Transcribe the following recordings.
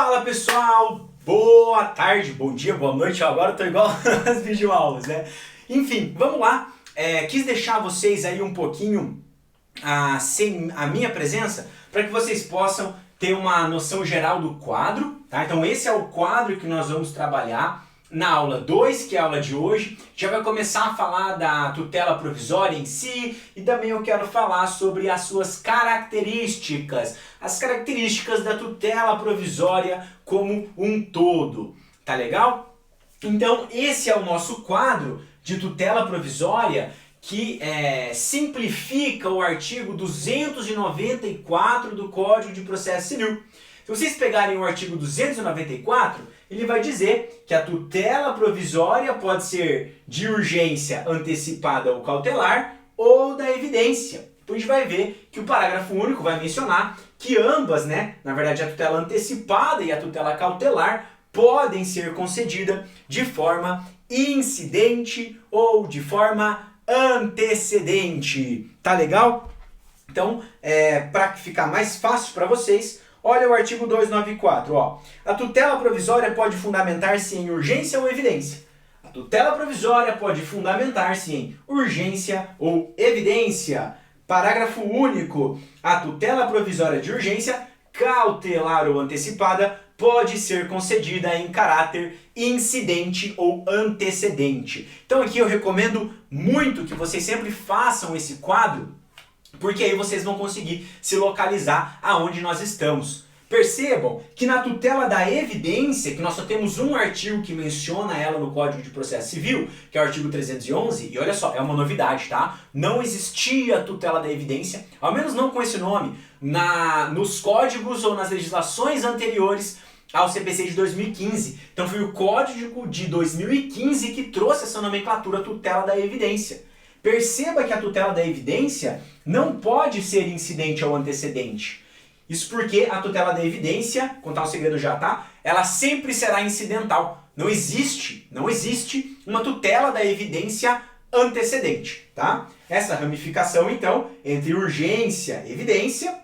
Fala pessoal, boa tarde, bom dia, boa noite, agora eu tô igual as videoaulas, né? Enfim, vamos lá, quis deixar vocês aí um pouquinho sem a minha presença para que vocês possam ter uma noção geral do quadro, tá? Então esse é o quadro que nós vamos trabalhar na aula 2, que é a aula de hoje. Já vai começar a falar da tutela provisória em si e também eu quero falar sobre as suas características, as características da tutela provisória como um todo, tá legal? Então esse é o nosso quadro de tutela provisória que simplifica o artigo 294 do Código de Processo Civil. Se vocês pegarem o artigo 294, ele vai dizer que a tutela provisória pode ser de urgência antecipada ou cautelar ou da evidência. Então a gente vai ver que o parágrafo único vai mencionar que ambas, na verdade a tutela antecipada e a tutela cautelar, podem ser concedidas de forma incidente ou de forma antecedente. Tá legal? Então, para ficar mais fácil para vocês, olha o artigo 294, ó. A tutela provisória pode fundamentar-se em urgência ou evidência. A tutela provisória pode fundamentar-se em urgência ou evidência. Parágrafo único. A tutela provisória de urgência, cautelar ou antecipada, pode ser concedida em caráter incidente ou antecedente. Então aqui eu recomendo muito que vocês sempre façam esse quadro, porque aí vocês vão conseguir se localizar aonde nós estamos. Percebam que na tutela da evidência, que nós só temos um artigo que menciona ela no Código de Processo Civil, que é o artigo 311, e olha só, é uma novidade, tá? Não existia tutela da evidência, ao menos não com esse nome, nos códigos ou nas legislações anteriores ao CPC de 2015. Então foi o Código de 2015 que trouxe essa nomenclatura tutela da evidência. Perceba que a tutela da evidência não pode ser incidente ou antecedente. Isso porque a tutela da evidência, contar um segredo já, tá? Ela sempre será incidental. Não existe uma tutela da evidência antecedente, tá? Essa ramificação, então, entre urgência e evidência,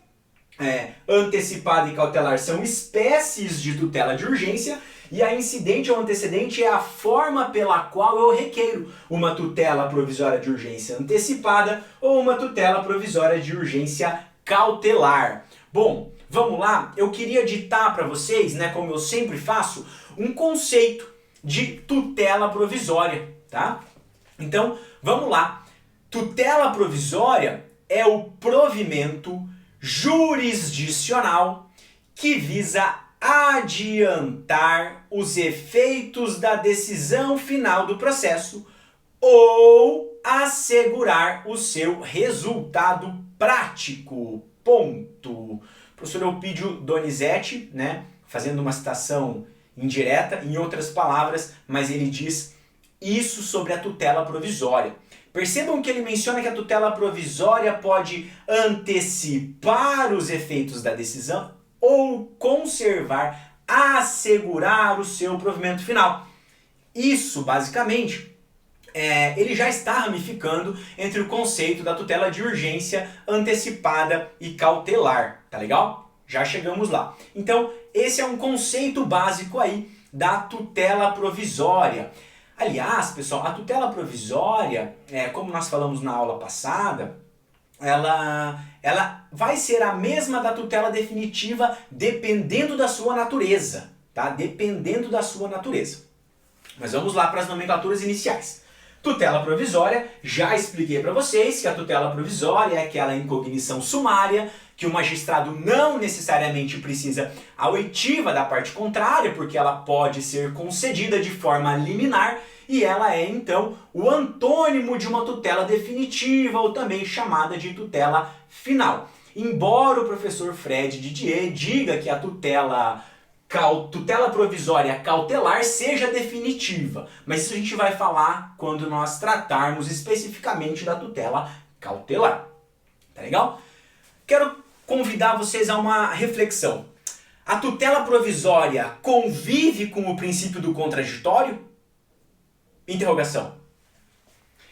antecipada e cautelar são espécies de tutela de urgência, e a incidente ou antecedente é a forma pela qual eu requeiro uma tutela provisória de urgência antecipada ou uma tutela provisória de urgência cautelar. Bom, vamos lá, eu queria ditar para vocês, como eu sempre faço, um conceito de tutela provisória, tá? Então, vamos lá. Tutela provisória é o provimento jurisdicional que visa adiantar os efeitos da decisão final do processo ou assegurar o seu resultado prático. Ponto. Professor Eupídio Donizete, fazendo uma citação indireta, em outras palavras, mas ele diz isso sobre a tutela provisória. Percebam que ele menciona que a tutela provisória pode antecipar os efeitos da decisão ou conservar, assegurar o seu provimento final. Isso, basicamente, ele já está ramificando entre o conceito da tutela de urgência antecipada e cautelar, tá legal? Já chegamos lá. Então, esse é um conceito básico aí da tutela provisória. Aliás, pessoal, a tutela provisória, como nós falamos na aula passada, ela vai ser a mesma da tutela definitiva dependendo da sua natureza, tá? Dependendo da sua natureza. Mas vamos lá para as nomenclaturas iniciais. Tutela provisória, já expliquei para vocês que a tutela provisória é aquela em cognição sumária, que o magistrado não necessariamente precisa a oitiva da parte contrária, porque ela pode ser concedida de forma liminar, e ela é então o antônimo de uma tutela definitiva, ou também chamada de tutela final. Embora o professor Fred Didier diga que a tutela provisória cautelar seja definitiva, mas isso a gente vai falar quando nós tratarmos especificamente da tutela cautelar. Tá legal? Quero convidar vocês a uma reflexão. A tutela provisória convive com o princípio do contraditório? Interrogação.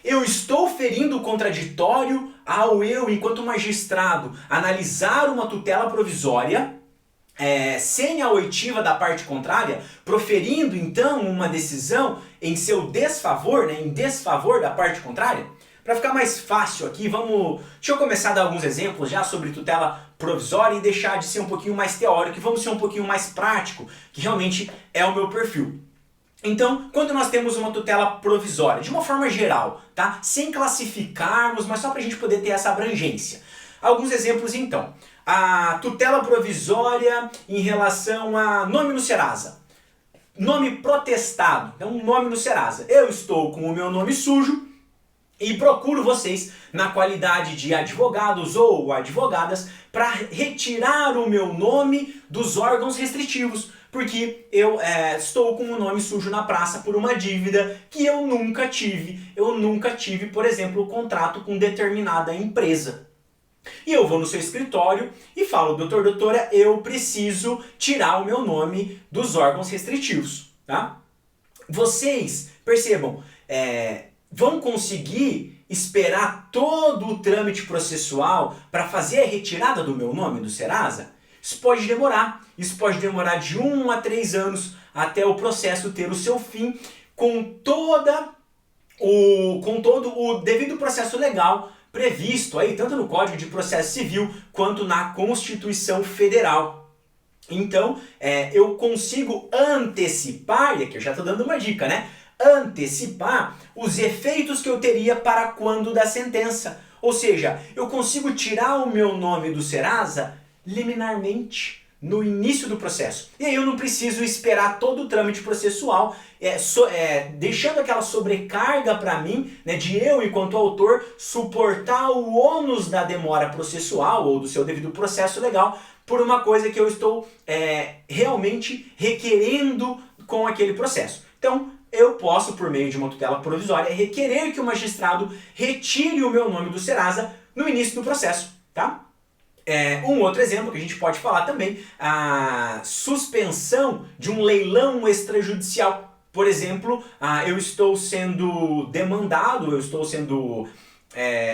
Eu estou ferindo o contraditório ao eu, enquanto magistrado, analisar uma tutela provisória sem a oitiva da parte contrária, proferindo então uma decisão em seu desfavor, né, em desfavor da parte contrária? Para ficar mais fácil aqui, deixa eu começar a dar alguns exemplos já sobre tutela provisória e deixar de ser um pouquinho mais teórico e vamos ser um pouquinho mais prático, que realmente é o meu perfil. Então, quando nós temos uma tutela provisória, de uma forma geral, tá? Sem classificarmos, mas só para a gente poder ter essa abrangência. Alguns exemplos então. A tutela provisória em relação a nome no Serasa. Nome protestado, então nome no Serasa. Eu estou com o meu nome sujo e procuro vocês, na qualidade de advogados ou advogadas, para retirar o meu nome dos órgãos restritivos. Porque eu estou com o nome sujo na praça por uma dívida que eu nunca tive. Eu nunca tive, por exemplo, contrato com determinada empresa. E eu vou no seu escritório e falo, doutora, eu preciso tirar o meu nome dos órgãos restritivos. Tá? Vocês, percebam, vão conseguir esperar todo o trâmite processual para fazer a retirada do meu nome do Serasa? Isso pode demorar de 1 a 3 anos até o processo ter o seu fim com todo o devido processo legal previsto aí, tanto no Código de Processo Civil quanto na Constituição Federal. Então, eu consigo antecipar, e aqui eu já estou dando uma dica, né? Antecipar os efeitos que eu teria para quando da sentença. Ou seja, eu consigo tirar o meu nome do Serasa liminarmente, no início do processo. E aí eu não preciso esperar todo o trâmite processual, deixando aquela sobrecarga para mim, né, de eu, enquanto autor, suportar o ônus da demora processual ou do seu devido processo legal por uma coisa que eu estou realmente requerendo com aquele processo. Então, eu posso, por meio de uma tutela provisória, requerer que o magistrado retire o meu nome do Serasa no início do processo, tá? Um outro exemplo que a gente pode falar também, a suspensão de um leilão extrajudicial. Por exemplo, eu estou sendo demandado,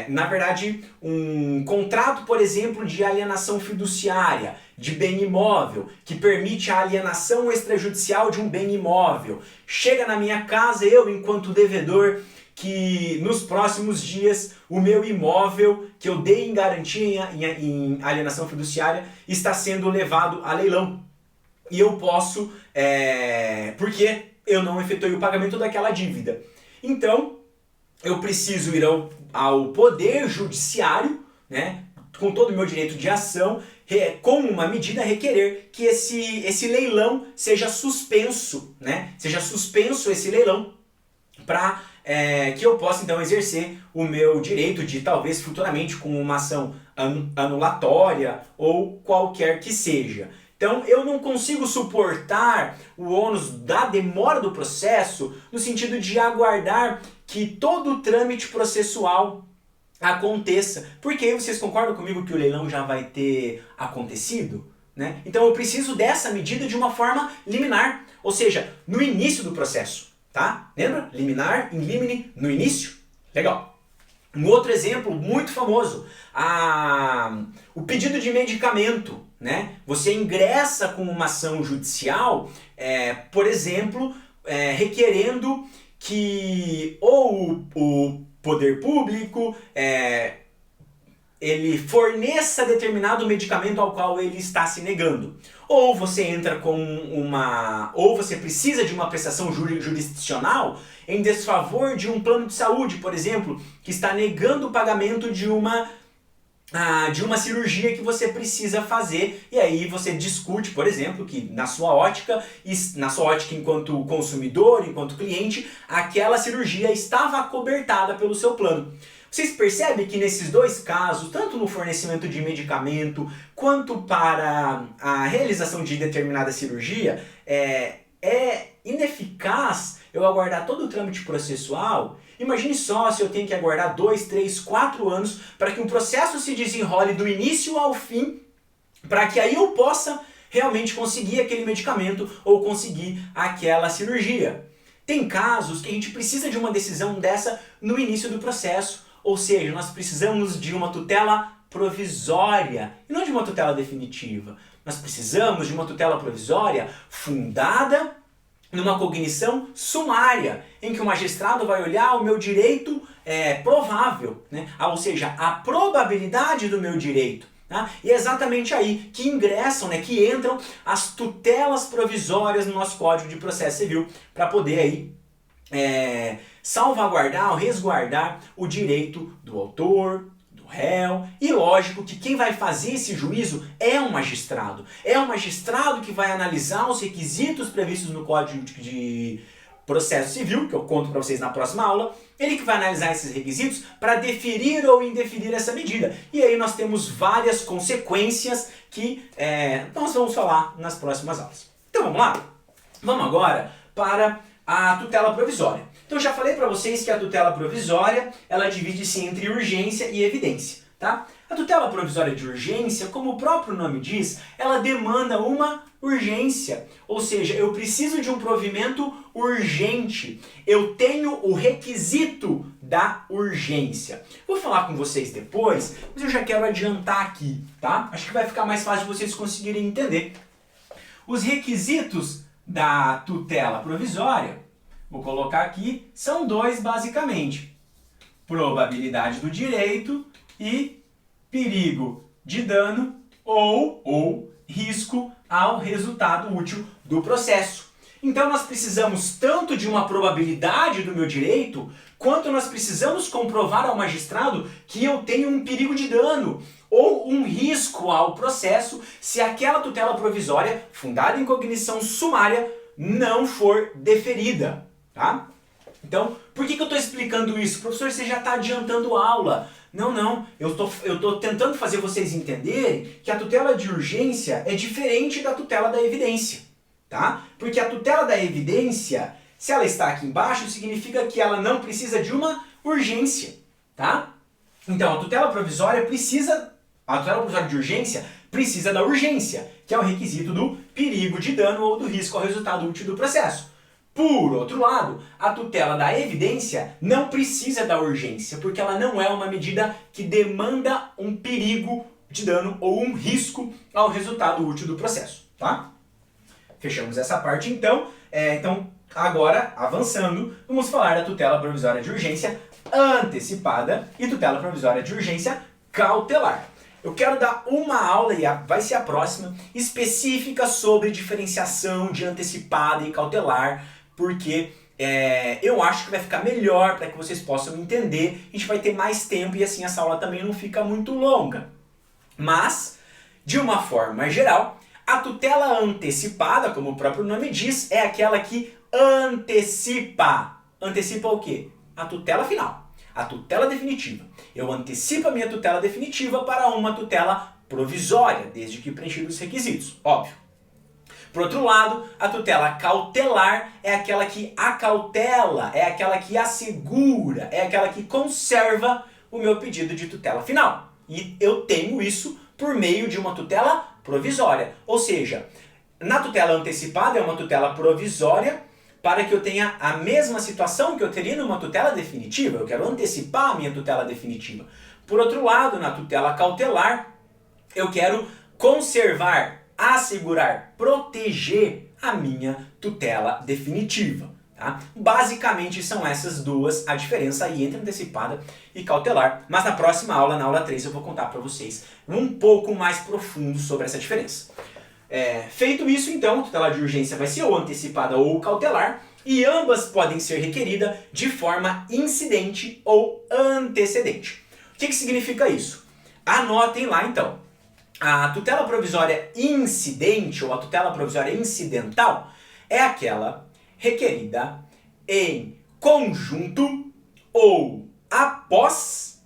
na verdade, um contrato, por exemplo, de alienação fiduciária, de bem imóvel, que permite a alienação extrajudicial de um bem imóvel. Chega na minha casa, eu, enquanto devedor, que nos próximos dias o meu imóvel que eu dei em garantia em alienação fiduciária está sendo levado a leilão. E eu posso, porque eu não efetuei o pagamento daquela dívida. Então, eu preciso ir ao Poder Judiciário, né, com todo o meu direito de ação, com uma medida requerer que esse leilão seja suspenso, né, seja suspenso esse leilão para que eu possa então exercer o meu direito de talvez futuramente com uma ação anulatória ou qualquer que seja. Então eu não consigo suportar o ônus da demora do processo no sentido de aguardar que todo o trâmite processual aconteça. Porque vocês concordam comigo que o leilão já vai ter acontecido? Né? Então eu preciso dessa medida de uma forma liminar, ou seja, no início do processo. Tá? Lembra? Liminar, in limine, no início. Legal. Um outro exemplo muito famoso, o pedido de medicamento. Né? Você ingressa com uma ação judicial, por exemplo, requerendo que ou o poder público ele forneça determinado medicamento ao qual ele está se negando. Ou você entra ou você precisa de uma prestação jurisdicional em desfavor de um plano de saúde, por exemplo, que está negando o pagamento de uma cirurgia que você precisa fazer, e aí você discute, por exemplo, que na sua ótica enquanto consumidor, enquanto cliente, aquela cirurgia estava acobertada pelo seu plano. Vocês percebem que nesses dois casos, tanto no fornecimento de medicamento quanto para a realização de determinada cirurgia, é ineficaz eu aguardar todo o trâmite processual? Imagine só se eu tenho que aguardar 2, 3, 4 anos para que um processo se desenrole do início ao fim, para que aí eu possa realmente conseguir aquele medicamento ou conseguir aquela cirurgia. Tem casos que a gente precisa de uma decisão dessa no início do processo, ou seja, nós precisamos de uma tutela provisória e não de uma tutela definitiva. Nós precisamos de uma tutela provisória fundada numa cognição sumária, em que o magistrado vai olhar o meu direito provável, né? Ou seja, a probabilidade do meu direito. Tá? E é exatamente aí que ingressam, né, que entram as tutelas provisórias no nosso Código de Processo Civil para poder aí salvaguardar ou resguardar o direito do autor, do réu, e lógico que quem vai fazer esse juízo é um magistrado. É um magistrado que vai analisar os requisitos previstos no Código de Processo Civil, que eu conto para vocês na próxima aula, ele que vai analisar esses requisitos para deferir ou indeferir essa medida. E aí nós temos várias consequências que nós vamos falar nas próximas aulas. Então vamos lá? Vamos agora para a tutela provisória. Então eu já falei para vocês que a tutela provisória, ela divide-se entre urgência e evidência, tá? A tutela provisória de urgência, como o próprio nome diz, ela demanda uma urgência, ou seja, eu preciso de um provimento urgente, eu tenho o requisito da urgência. Vou falar com vocês depois, mas eu já quero adiantar aqui, tá? Acho que vai ficar mais fácil de vocês conseguirem entender. Os requisitos da tutela provisória, vou colocar aqui, são dois basicamente: probabilidade do direito e perigo de dano ou risco ao resultado útil do processo. Então nós precisamos tanto de uma probabilidade do meu direito, quanto nós precisamos comprovar ao magistrado que eu tenho um perigo de dano ou um risco ao processo se aquela tutela provisória, fundada em cognição sumária, não for deferida. Tá? Então, por que eu estou explicando isso? Professor, você já está adiantando a aula. Não, eu tô tentando fazer vocês entenderem que a tutela de urgência é diferente da tutela da evidência, tá? Porque a tutela da evidência, se ela está aqui embaixo, significa que ela não precisa de uma urgência, tá? Então, a tutela provisória de urgência precisa da urgência, que é o requisito do perigo de dano ou do risco ao resultado útil do processo. Por outro lado, a tutela da evidência não precisa da urgência, porque ela não é uma medida que demanda um perigo de dano ou um risco ao resultado útil do processo, tá? Fechamos essa parte então. Então, agora, avançando, vamos falar da tutela provisória de urgência antecipada e tutela provisória de urgência cautelar. Eu quero dar uma aula, e vai ser a próxima, específica sobre diferenciação de antecipada e cautelar, porque eu acho que vai ficar melhor para que vocês possam entender. A gente vai ter mais tempo e assim essa aula também não fica muito longa. Mas, de uma forma geral, a tutela antecipada, como o próprio nome diz, é aquela que antecipa. Antecipa o quê? A tutela final, a tutela definitiva. Eu antecipo a minha tutela definitiva para uma tutela provisória, desde que preenchidos os requisitos, óbvio. Por outro lado, a tutela cautelar é aquela que acautela, é aquela que assegura, é aquela que conserva o meu pedido de tutela final. E eu tenho isso por meio de uma tutela provisória. Ou seja, na tutela antecipada é uma tutela provisória para que eu tenha a mesma situação que eu teria numa tutela definitiva. Eu quero antecipar a minha tutela definitiva. Por outro lado, na tutela cautelar, eu quero conservar, assegurar, proteger a minha tutela definitiva. Tá? Basicamente são essas duas a diferença aí entre antecipada e cautelar, mas na próxima aula, na aula 3, eu vou contar para vocês um pouco mais profundo sobre essa diferença. Feito isso, então, a tutela de urgência vai ser ou antecipada ou cautelar, e ambas podem ser requeridas de forma incidente ou antecedente. O que significa isso? Anotem lá então. A tutela provisória incidente ou a tutela provisória incidental é aquela requerida em conjunto ou após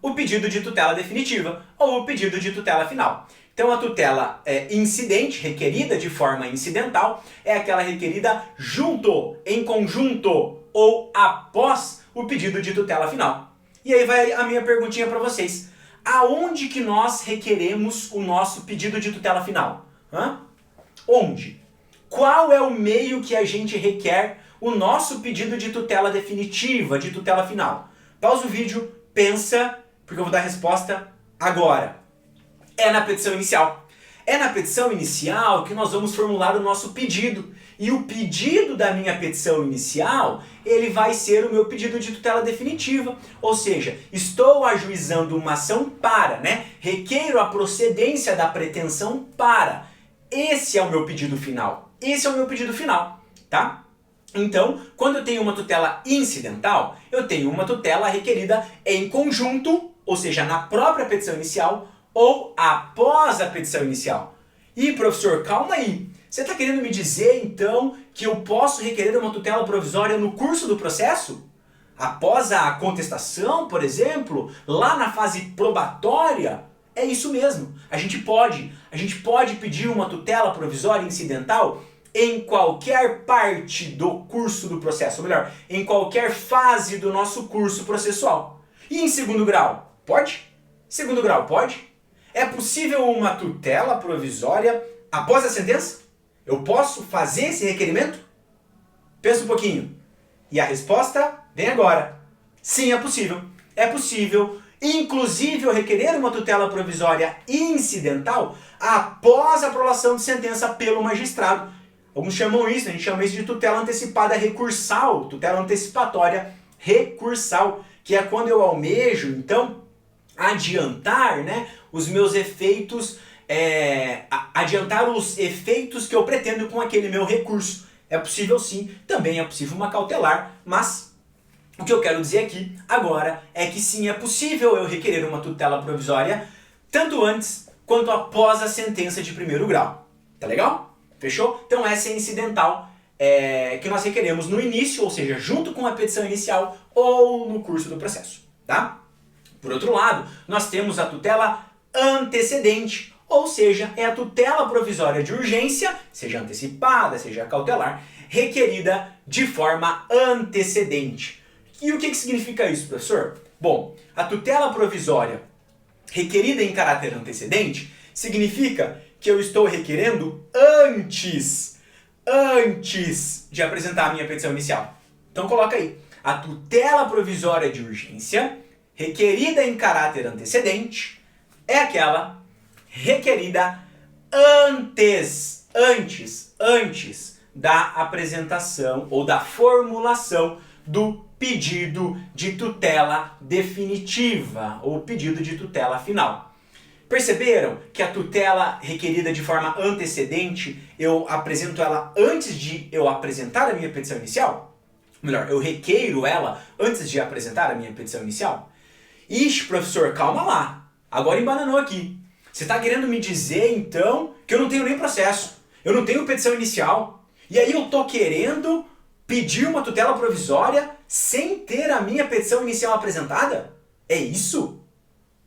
o pedido de tutela definitiva ou o pedido de tutela final. Então a tutela incidente, requerida de forma incidental, é aquela requerida junto, em conjunto ou após o pedido de tutela final. E aí vai a minha perguntinha para vocês. Aonde que nós requeremos o nosso pedido de tutela final? Onde? Qual é o meio que a gente requer o nosso pedido de tutela definitiva, de tutela final? Pausa o vídeo, pensa, porque eu vou dar a resposta Agora, é na petição inicial. É na petição inicial que nós vamos formular o nosso pedido. E o pedido da minha petição inicial, ele vai ser o meu pedido de tutela definitiva. Ou seja, estou ajuizando uma ação para, requeiro a procedência da pretensão para. Esse é o meu pedido final. Esse é o meu pedido final, tá? Então, quando eu tenho uma tutela incidental, eu tenho uma tutela requerida em conjunto, ou seja, na própria petição inicial ou após a petição inicial. E professor, calma aí. Você está querendo me dizer, então, que eu posso requerer uma tutela provisória no curso do processo? Após a contestação, por exemplo, lá na fase probatória? É isso mesmo. A gente pode pedir uma tutela provisória incidental em qualquer parte do curso do processo, ou melhor, em qualquer fase do nosso curso processual. E em segundo grau? Pode? Segundo grau, pode? É possível uma tutela provisória após a sentença? Eu posso fazer esse requerimento? Pensa um pouquinho. E a resposta vem agora. Sim, é possível. É possível, inclusive, eu requerer uma tutela provisória incidental após a aprovação de sentença pelo magistrado. Alguns chamam isso, a gente chama isso de tutela antecipada recursal, tutela antecipatória recursal, que é quando eu almejo, então, adiantar os meus efeitos, adiantar os efeitos que eu pretendo com aquele meu recurso. É possível sim, também é possível uma cautelar, mas o que eu quero dizer aqui agora é que sim, é possível eu requerer uma tutela provisória tanto antes quanto após a sentença de primeiro grau. Tá legal? Fechou? Então essa é a incidental que nós requeremos no início, ou seja, junto com a petição inicial ou no curso do processo. Tá? Por outro lado, nós temos a tutela antecedente, ou seja, é a tutela provisória de urgência, seja antecipada, seja cautelar, requerida de forma antecedente. E o que significa isso, professor? Bom, a tutela provisória requerida em caráter antecedente significa que eu estou requerendo antes de apresentar a minha petição inicial. Então coloca aí, a tutela provisória de urgência requerida em caráter antecedente é aquela requerida antes da apresentação ou da formulação do pedido de tutela definitiva ou pedido de tutela final. Perceberam que a tutela requerida de forma antecedente, eu apresento ela antes de eu apresentar a minha petição inicial? Melhor, eu requeiro ela antes de apresentar a minha petição inicial? Ixi, professor, calma lá. Agora embananou aqui. Você está querendo me dizer, então, que eu não tenho nem processo. Eu não tenho petição inicial. E aí eu estou querendo pedir uma tutela provisória sem ter a minha petição inicial apresentada? É isso?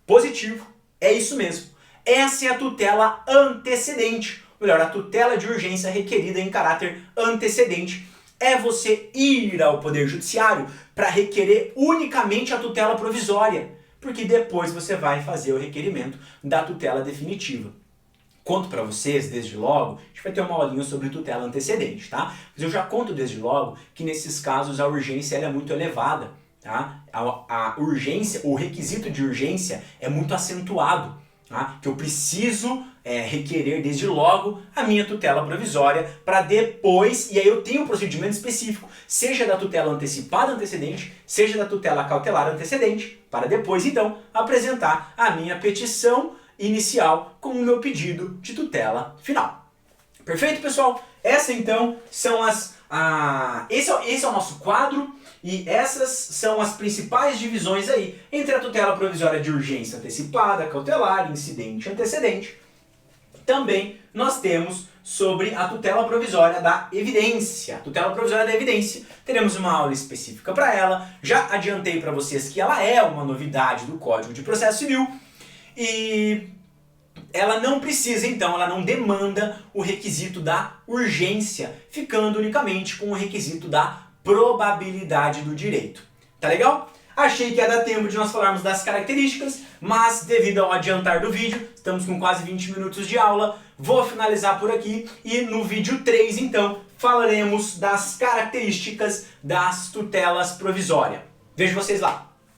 Positivo. É isso mesmo. Essa é a tutela antecedente. Ou melhor, a tutela de urgência requerida em caráter antecedente. É você ir ao Poder Judiciário para requerer unicamente a tutela provisória, porque depois você vai fazer o requerimento da tutela definitiva. Conto para vocês, desde logo, a gente vai ter uma aulinha sobre tutela antecedente, tá? Mas eu já conto desde logo que nesses casos a urgência ela é muito elevada, tá? A urgência, o requisito de urgência é muito acentuado, tá? Que eu preciso requerer desde logo a minha tutela provisória para depois, e aí eu tenho um procedimento específico, seja da tutela antecipada antecedente, seja da tutela cautelar antecedente, para depois então apresentar a minha petição inicial com o meu pedido de tutela final. Perfeito, pessoal? Essa então são esse é o nosso quadro e essas são as principais divisões aí entre a tutela provisória de urgência antecipada, cautelar, incidente, antecedente. Também nós temos sobre a tutela provisória da evidência. A tutela provisória da evidência, teremos uma aula específica para ela. Já adiantei para vocês que ela é uma novidade do Código de Processo Civil e ela não precisa, então, ela não demanda o requisito da urgência, ficando unicamente com o requisito da probabilidade do direito. Tá legal? Achei que ia dar tempo de nós falarmos das características, mas devido ao adiantar do vídeo, estamos com quase 20 minutos de aula, vou finalizar por aqui e no vídeo 3, então, falaremos das características das tutelas provisórias. Vejo vocês lá!